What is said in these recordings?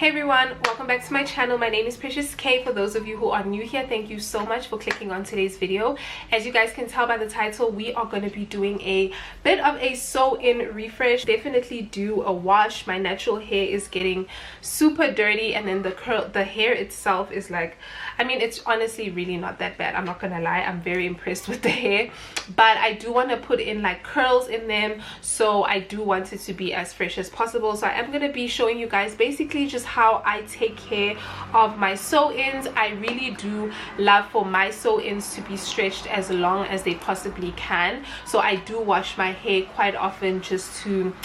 Hey everyone, welcome back to my channel. My name is Precious K. For those of you who are new here, thank you so much for clicking on today's video. As you guys can tell by the title, we are going to be doing a bit of a sew-in refresh. Definitely do a wash. My natural hair is getting super dirty, and then the hair itself is like, I mean, it's honestly really not that bad. I'm not gonna lie, I'm very impressed with the hair, but I do want to put in like curls in them, so I do want it to be as fresh as possible. So I am going to be showing you guys basically just how I take care of my sew-ins. I really do love for my sew-ins to be stretched as long as they possibly can, so I do wash my hair quite often just to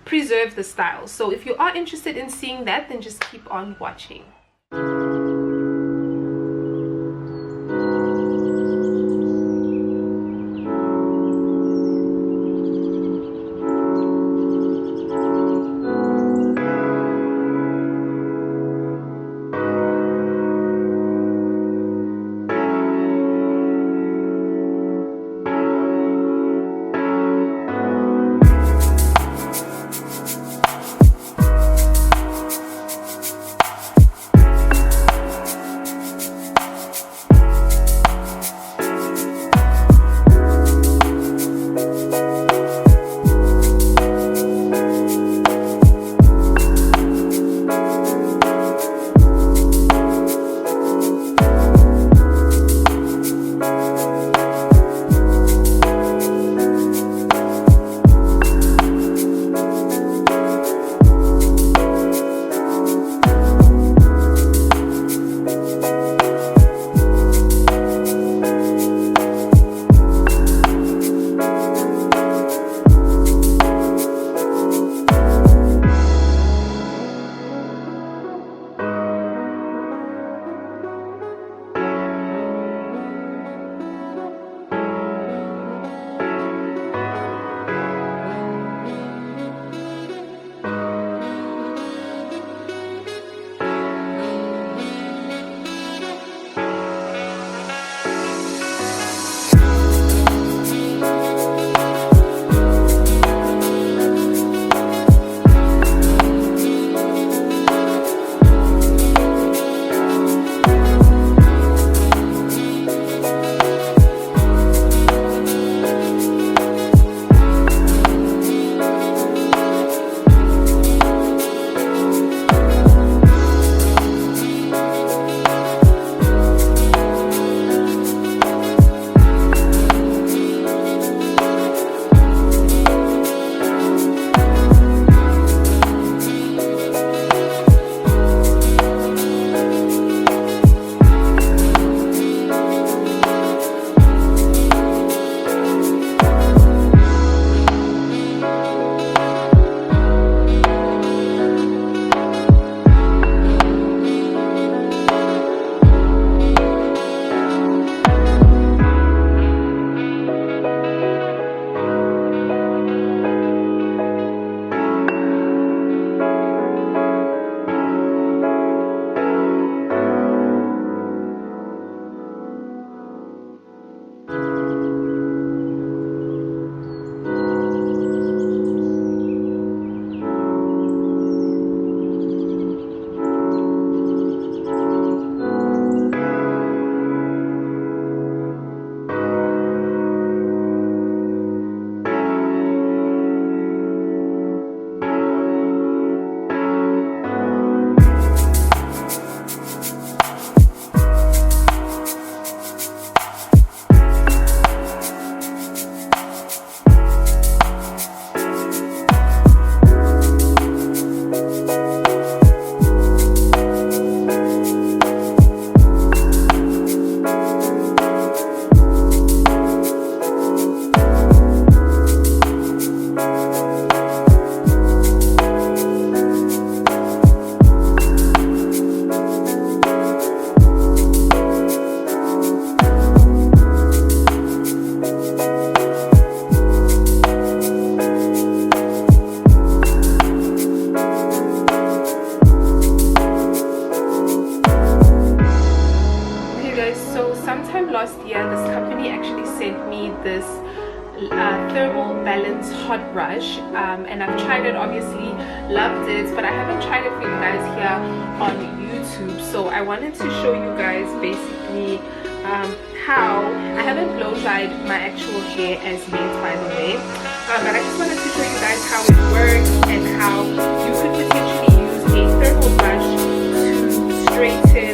preserve the style. So if you are interested in seeing that, then just keep on watching. thermal balance hot brush, and I've tried it, obviously loved it, but I haven't tried it for you guys here on YouTube. So I wanted to show you guys basically how I haven't blow dried my actual hair as yet, by the way, but I just wanted to show you guys how it works and how you could potentially use a thermal brush to straighten